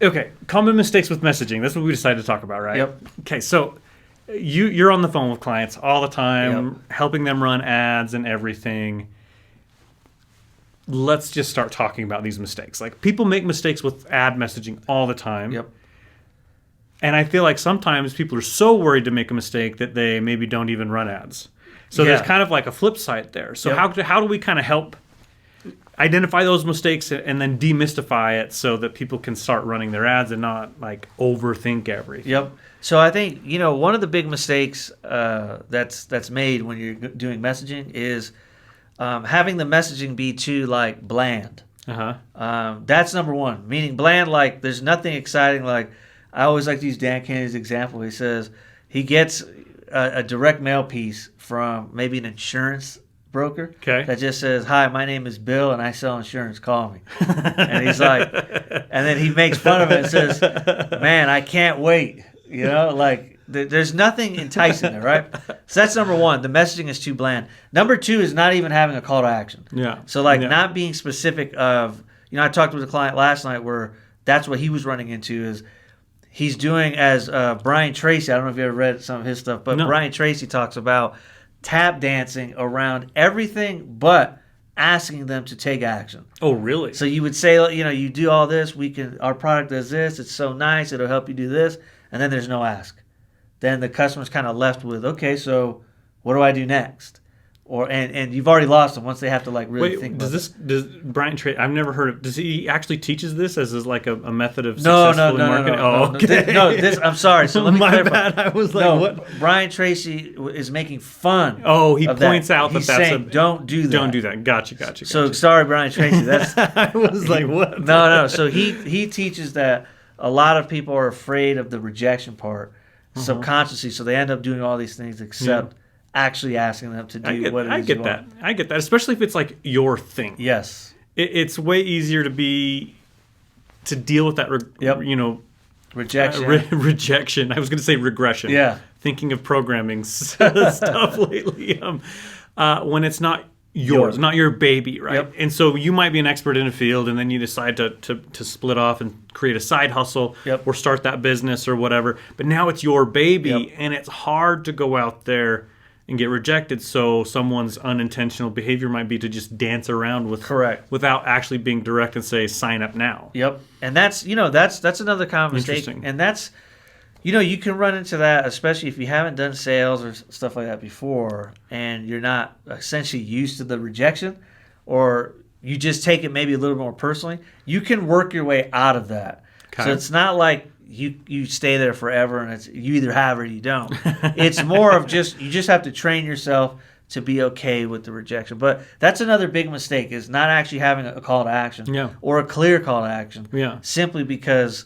Okay, common mistakes with messaging. That's what we decided to talk about, right? Yep. Okay, so you're on the phone with clients all the time, Yep. helping them run ads and everything. Let's just start talking about these mistakes. Like, people make mistakes with ad messaging all the time. Yep. And I feel like sometimes people are so worried to make a mistake that they maybe don't even run ads. So Yeah. there's kind of like a flip side there. So Yep. how do we kind of help identify those mistakes and then demystify it so that people can start running their ads and not like overthink everything? Yep. So I think, one of the big mistakes that's made when you're doing messaging is having the messaging be too like bland. That's number one. Meaning bland, like there's nothing exciting. Like I always like to use Dan Kennedy's example. He says he gets a direct mail piece from maybe an insurance broker that just says, "Hi, my name is Bill and I sell insurance. Call me." And he's like, and then he makes fun of it and says, "Man, I can't wait." Like there's nothing enticing there, right? So that's number one. The messaging is too bland. Number two is not even having a call to action. Yeah. So not being specific of, I talked with a client last night where that's what he was running into is he's doing as Brian Tracy. I don't know if you ever read some of his stuff, but Brian Tracy talks about tap dancing around everything but asking them to take action. Oh, really? So you would say, you do all this, our product does this, it's so nice, it'll help you do this, and then there's no ask. Then the customer's kind of left with, okay, so what do I do next? And you've already lost them once they have to really think about it. Does Brian Tracy, I've never heard of, does he actually teaches this as like a method of successfully marketing? No, I'm sorry. So let me clarify. Bad. I was like, what? Brian Tracy is making fun. Oh, he points out He's that's saying, don't do that. Don't do that. Gotcha. So sorry, Brian Tracy. That's I was like, what? No. So he teaches that a lot of people are afraid of the rejection part subconsciously, so they end up doing all these things except actually asking them to do what it is I get that. I get that, especially if it's like your thing. Yes. It's way easier to deal with that, rejection. Rejection. I was going to say regression. Yeah. Thinking of programming stuff lately. When it's not yours, not your baby, right? Yep. And so you might be an expert in a field, and then you decide to split off and create a side hustle or start that business or whatever. But now it's your baby, and it's hard to go out there and get rejected. So someone's unintentional behavior might be to just dance around without actually being direct and say, sign up now. Yep. And that's another common mistake. And that's, you can run into that, especially if you haven't done sales or stuff like that before, and you're not essentially used to the rejection, or you just take it maybe a little more personally. You can work your way out of that. Okay. So it's not like you stay there forever and you either have or you don't. It's more of you just have to train yourself to be okay with the rejection. But that's another big mistake, is not actually having a call to action or a clear call to action. Yeah. Simply because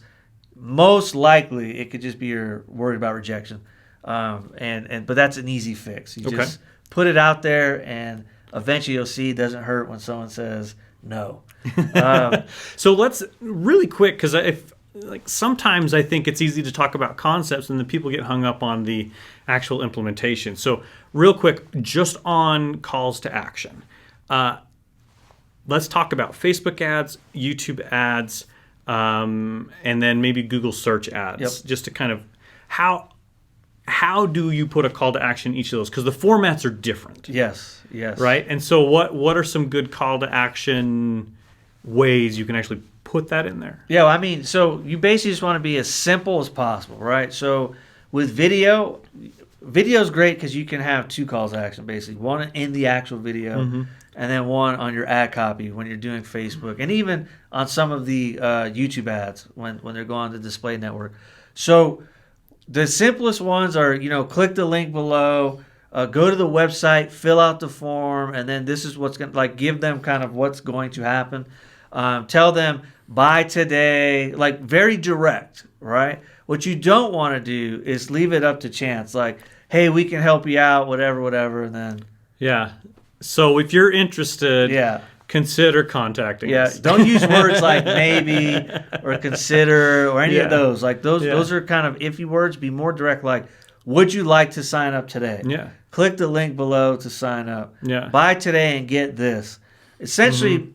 most likely it could just be you're worried about rejection. But that's an easy fix. You just put it out there, and eventually you'll see it doesn't hurt when someone says no. So let's really quick, because sometimes I think it's easy to talk about concepts and then people get hung up on the actual implementation. So real quick, just on calls to action. Let's talk about Facebook ads, YouTube ads, and then maybe Google search ads, just to kind of how do you put a call to action in each of those? Because the formats are different. Yes. Right? And so what are some good call to action ways you can actually put that in there? Yeah, I mean, so you basically just want to be as simple as possible, right? So with video is great because you can have two calls to action, basically. One in the actual video, and then one on your ad copy when you're doing Facebook, and even on some of the YouTube ads when they're going on the display network. So the simplest ones are, click the link below, go to the website, fill out the form, and then this is what's going to, give them kind of what's going to happen. Tell them, buy today, very direct, right? What you don't want to do is leave it up to chance, hey, we can help you out, whatever, and then... Yeah. So if you're interested, consider contacting us. Don't use words like maybe or consider or any of those. Those are kind of iffy words. Be more direct, would you like to sign up today? Yeah. Click the link below to sign up. Yeah. Buy today and get this. Essentially,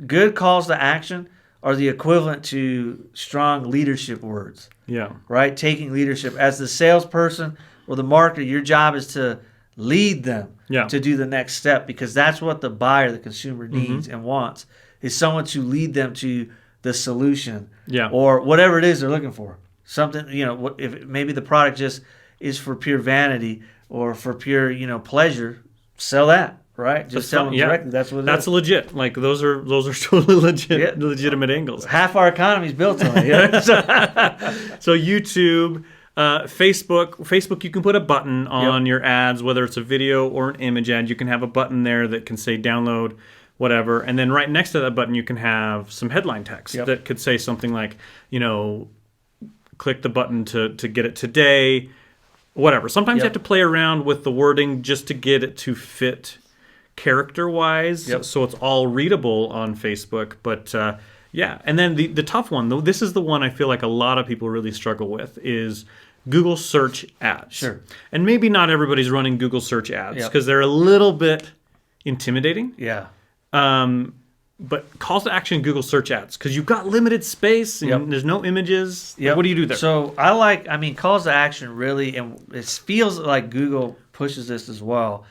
good calls to action are the equivalent to strong leadership words. Yeah. Right? Taking leadership. As the salesperson or the marketer, your job is to lead them to do the next step, because that's what the buyer, the consumer needs and wants, is someone to lead them to the solution or whatever it is they're looking for. Something, if maybe the product just is for pure vanity or for pure, pleasure, sell that, right? Just tell them directly. That's what it is. That's legit. Like those are totally legitimate angles. Half our economy is built on it. So YouTube, Facebook, you can put a button on your ads, whether it's a video or an image ad. You can have a button there that can say download, whatever. And then right next to that button, you can have some headline text that could say something like, click the button to get it today, whatever. Sometimes you have to play around with the wording just to get it to fit character-wise, so it's all readable on Facebook. But and then the tough one, though, this is the one I feel like a lot of people really struggle with, is Google search ads. Sure. And maybe not everybody's running Google search ads because they're a little bit intimidating. Yeah. But calls to action Google search ads, because you've got limited space and there's no images. What do you do there? So calls to action really, and it feels like Google pushes this as well,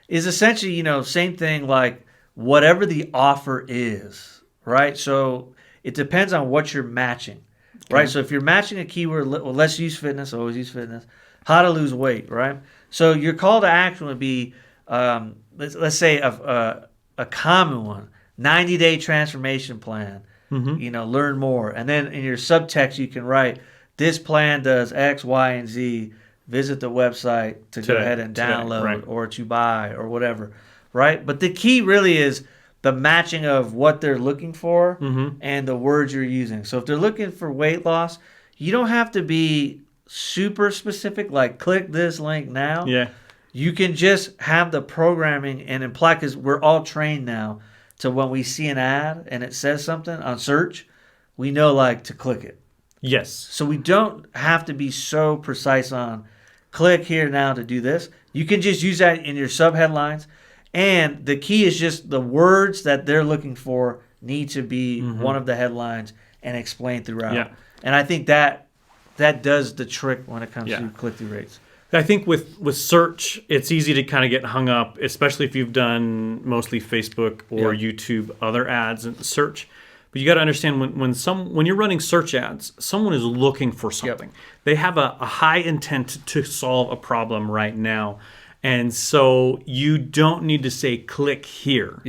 is essentially, same thing like whatever the offer is, right? So it depends on what you're matching, right? So if you're matching a keyword, let's use fitness, always use fitness, how to lose weight, right? So your call to action would be, let's say a common one, 90-day transformation plan, learn more. And then in your subtext, you can write, this plan does X, Y, and Z. Visit the website to go ahead and download or to buy or whatever, right? But the key really is the matching of what they're looking for and the words you're using. So if they're looking for weight loss, you don't have to be super specific, like click this link now. Yeah. You can just have the programming and imply, because we're all trained now to when we see an ad and it says something on search, we know to click it. Yes. So we don't have to be so precise on click here now to do this. You can just use that in your sub-headlines. And the key is just the words that they're looking for need to be one of the headlines and explained throughout. Yeah. And I think that does the trick when it comes to click-through rates. I think with search, it's easy to kind of get hung up, especially if you've done mostly Facebook or YouTube other ads and search. But you got to understand when you're running search ads, someone is looking for something. They have a high intent to solve a problem right now. And so you don't need to say click here.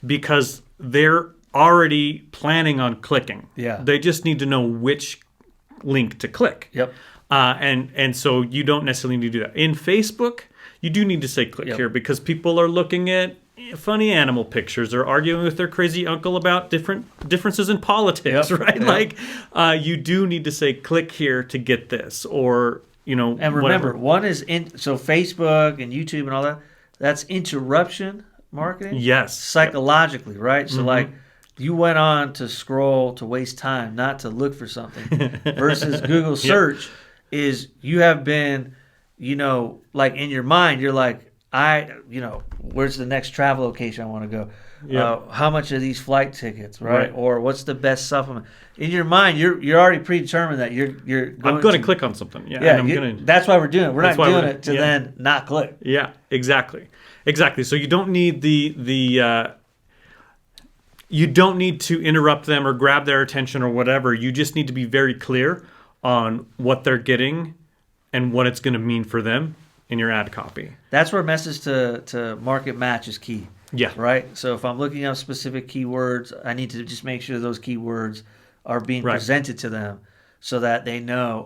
Because they're already planning on clicking. They just need to know which link to click. And so you don't necessarily need to do that. In Facebook, you do need to say click here, because people are looking at funny animal pictures or arguing with their crazy uncle about differences in politics, right? You do need to say click here to get this, or and remember, whatever. One is so Facebook and YouTube and all that. That's interruption marketing. Yes, psychologically, right? So you went on to scroll to waste time, not to look for something. Versus Google search is you have been, in your mind, you're like, where's the next travel location I want to go? How much are these flight tickets, right? Or what's the best supplement? In your mind, you're already predetermined that you're going. I'm going to click on something. That's why we're doing it. We're not doing it to then not click. Yeah, exactly. So you don't need you don't need to interrupt them or grab their attention or whatever. You just need to be very clear on what they're getting and what it's going to mean for them in your ad copy. That's where message to market match is key. Right? So if I'm looking up specific keywords, I need to just make sure those keywords are being presented to them so that they know,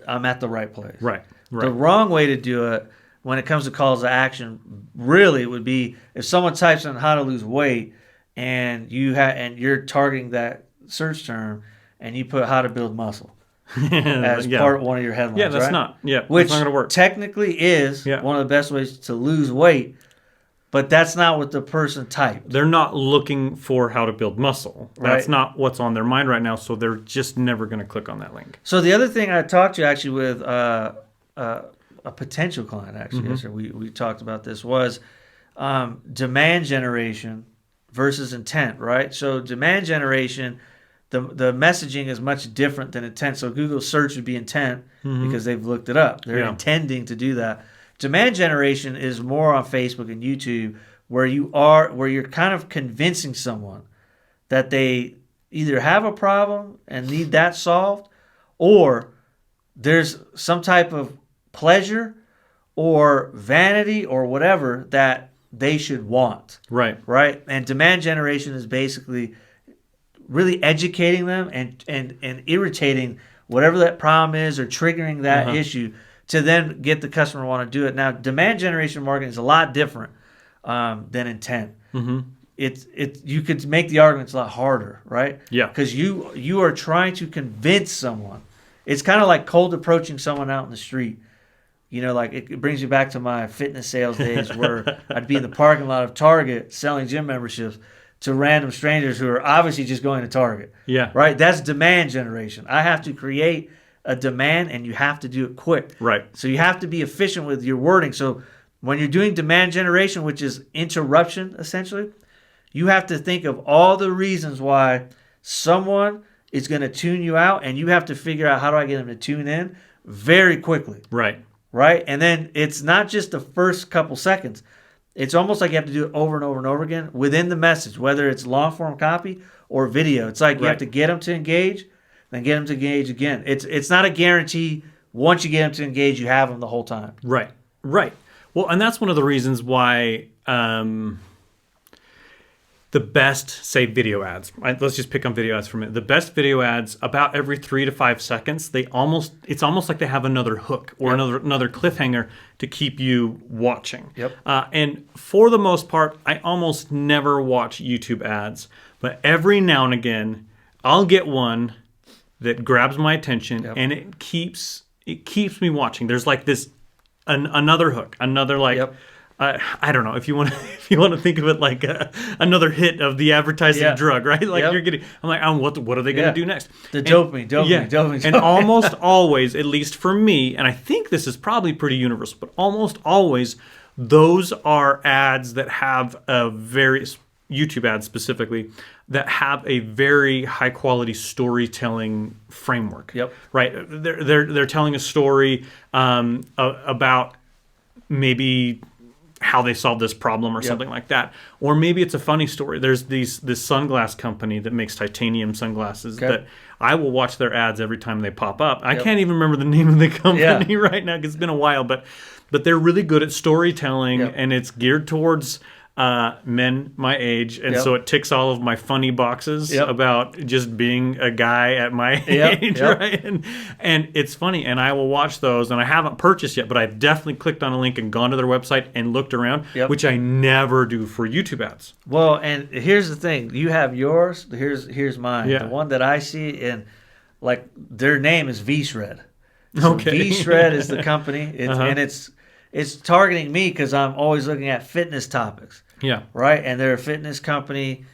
I'm at the right place. Right. The wrong way to do it when it comes to calls to action really would be if someone types in how to lose weight and you're targeting that search term and you put how to build muscle as part of one of your headlines. That's right? not. Which that's not going to work. Technically is one of the best ways to lose weight, but that's not what the person typed. They're not looking for how to build muscle. That's not what's on their mind right now, so they're just never going to click on that link. So the other thing I talked to actually with a potential client yesterday, we talked about this, was demand generation versus intent, right? So demand generation, the messaging is much different than intent. So Google search would be intent because they've looked it up. They're intending to do that. Demand generation is more on Facebook and YouTube where you're kind of convincing someone that they either have a problem and need that solved, or there's some type of pleasure or vanity or whatever that they should want. Right. Right? And demand generation is basically really educating them and irritating whatever that problem is or triggering that issue to then get the customer to want to do it. Now, demand generation marketing is a lot different than intent. You could make the arguments a lot harder, right? Yeah. Because you are trying to convince someone. It's kind of like cold approaching someone out in the street. Like it brings you back to my fitness sales days where I'd be in the parking lot of Target selling gym memberships to random strangers who are obviously just going to Target. Yeah. Right? That's demand generation. I have to create a demand and you have to do it quick. Right. So you have to be efficient with your wording. So when you're doing demand generation, which is interruption essentially, you have to think of all the reasons why someone is going to tune you out, and you have to figure out how do I get them to tune in very quickly. Right. Right? And then it's not just the first couple seconds. It's almost like you have to do it over and over and over again within the message, whether it's long form copy or video. It's like you have to get them to engage, then get them to engage again. It's not a guarantee. Once you get them to engage, you have them the whole time. Right. Right. Well, and that's one of the reasons why the best, say, video ads. Let's just pick on video ads for a minute. The best video ads, about every 3 to 5 seconds, it's almost like they have another hook or another cliffhanger to keep you watching. Yep. And for the most part, I almost never watch YouTube ads, but every now and again, I'll get one that grabs my attention, and it keeps me watching. There's like this another hook, another like. I don't know if you want to think of it like another hit of the advertising drug, right? Like you're getting. I'm like, what are they going to do next? Dopamine. And almost always, at least for me, and I think this is probably pretty universal, but almost always, those are ads that have YouTube ads specifically that have a very high quality storytelling framework. Yep. Right. They're telling a story about maybe how they solved this problem or something like that. Or maybe it's a funny story. There's this sunglass company that makes titanium sunglasses that I will watch their ads every time they pop up. I can't even remember the name of the company right now because it's been a while, but they're really good at storytelling and it's geared towards men my age, and so it ticks all of my funny boxes about just being a guy at my age, right? And it's funny, and I will watch those, and I haven't purchased yet, but I've definitely clicked on a link and gone to their website and looked around, which I never do for YouTube ads. Well, and here's the thing: you have yours. Here's mine. The one that I see, and like their name is VShred. So VShred is the company, and it's targeting me because I'm always looking at fitness topics. Yeah. Right? And they're a fitness company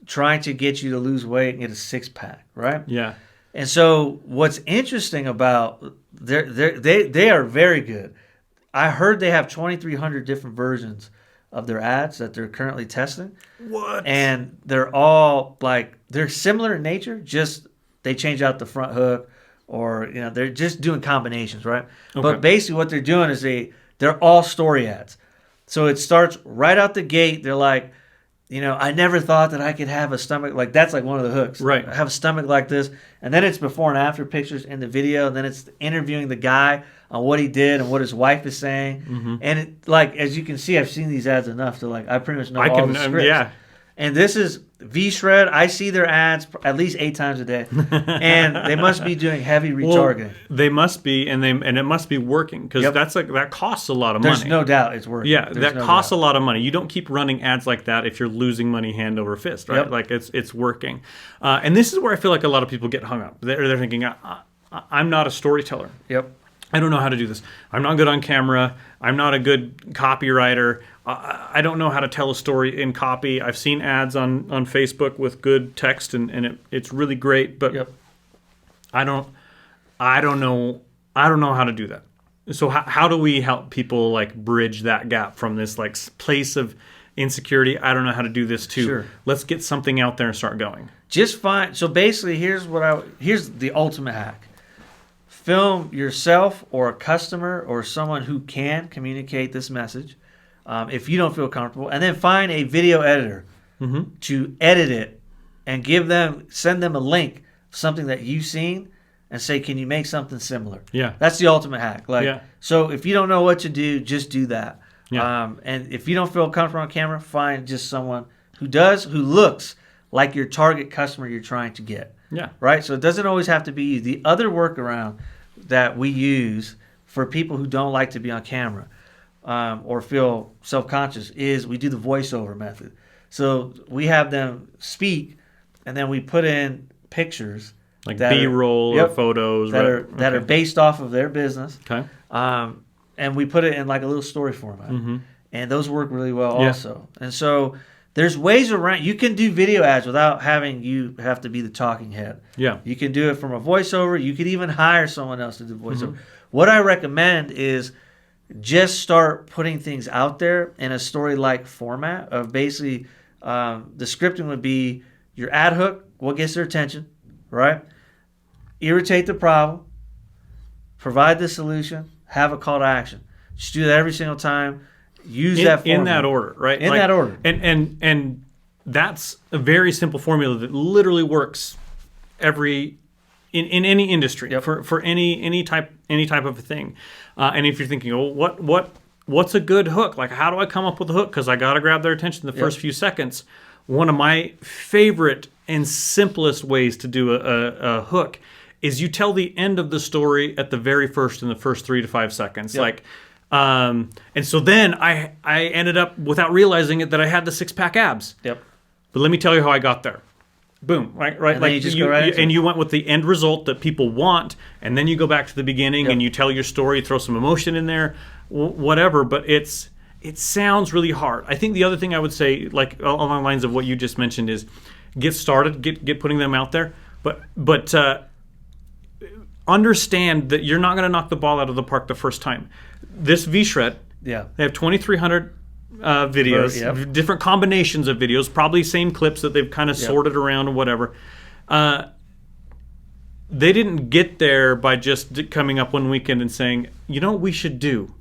trying to get you to lose weight and get a six-pack, right? Yeah. And so what's interesting about they are very good. I heard they have 2,300 different versions of their ads that they're currently testing. What? And they're all like they're similar in nature, just they change out the front hook or they're just doing combinations, right? Okay. But basically what they're doing is they're all story ads. So it starts right out the gate. They're like, I never thought that I could have a stomach like that's like one of the hooks. Right. I have a stomach like this. And then it's before and after pictures in the video. And then it's interviewing the guy on what he did and what his wife is saying. Mm-hmm. And it, like, as you can see, I've seen these ads enough to I pretty much know all the scripts. Yeah. And this is VShred. I see their ads at least 8 times a day, and they must be doing heavy retargeting. Well, they must be, and it must be working because that costs a lot of money. There's no doubt it's working. Yeah, that costs a lot of money. You don't keep running ads like that if you're losing money hand over fist, right? Like it's working. And this is where I feel like a lot of people get hung up. They're thinking, I'm not a storyteller. Yep. I don't know how to do this. I'm not good on camera. I'm not a good copywriter. I don't know how to tell a story in copy. I've seen ads on Facebook with good text, and it's really great, but I don't know how to do that. So how do we help people bridge that gap from this place of insecurity. I don't know how to do this too. Sure. Let's get something out there and start going. Just find. So basically, here's the ultimate hack. Film yourself or a customer or someone who can communicate this message if you don't feel comfortable, and then find a video editor to edit it and send them a link of something that you've seen and say, can you make something similar? Yeah. That's the ultimate hack. So if you don't know what to do, just do that. Yeah. And if you don't feel comfortable on camera, find just someone who looks like your target customer you're trying to get. Yeah. Right? So it doesn't always have to be you. The other workaround that we use for people who don't like to be on camera or feel self-conscious is we do the voiceover method. So we have them speak, and then we put in pictures. Like B-roll or photos. That are based off of their business. Okay. And we put it in like a little story format. And those work really well also. And so there's ways around. You can do video ads without having you have to be the talking head. Yeah. You can do it from a voiceover. You could even hire someone else to do voiceover. What I recommend is just start putting things out there in a story-like format of basically the scripting would be your ad hook, what gets their attention, right? Irritate the problem, provide the solution, have a call to action. Just do that every single time. Use that formula. In that order, right? In that order. And that's a very simple formula that literally works in any industry for any type of a thing. And if you're thinking, oh, what's a good hook? Like, how do I come up with a hook? Because I got to grab their attention the first few seconds. One of my favorite and simplest ways to do a hook is you tell the end of the story at the very first in the first 3 to 5 seconds. And so then I ended up, without realizing it, that I had the 6-pack abs. But let me tell you how I got there. Boom, right? And like you went with the end result that people want, and then you go back to the beginning and you tell your story, throw some emotion in there, whatever. But it sounds really hard. I think the other thing I would say, like along the lines of what you just mentioned, is get started, get putting them out there, but understand that you're not going to knock the ball out of the park the first time. This VShred, they have 2,300 videos, different combinations of videos, probably same clips that they've kind of sorted around or whatever. They didn't get there by just coming up one weekend and saying, you know what we should do?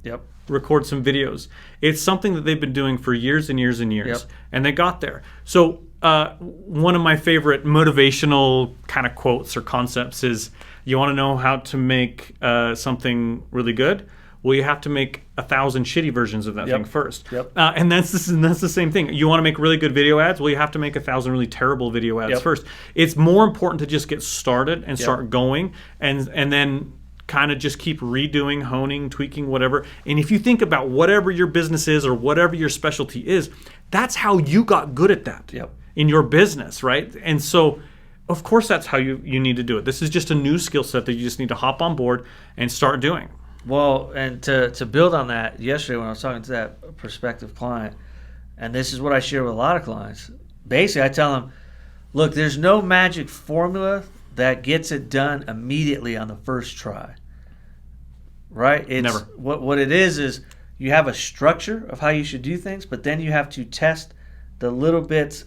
Record some videos. It's something that they've been doing for years and years and years, and they got there. So one of my favorite motivational kind of quotes or concepts is, you want to know how to make something really good? Well, you have to make 1,000 shitty versions of that thing first. And that's the same thing. You want to make really good video ads? Well, you have to make 1,000 really terrible video ads first. It's more important to just get started and start going, and then kind of just keep redoing, honing, tweaking, whatever. And if you think about whatever your business is or whatever your specialty is, that's how you got good at that in your business, right? And so, of course, that's how you need to do it. This is just a new skill set that you just need to hop on board and start doing. Well, and to build on that, yesterday when I was talking to that prospective client, and this is what I share with a lot of clients, basically I tell them, look, there's no magic formula that gets it done immediately on the first try. Right? Never. What it is you have a structure of how you should do things, but then you have to test the little bits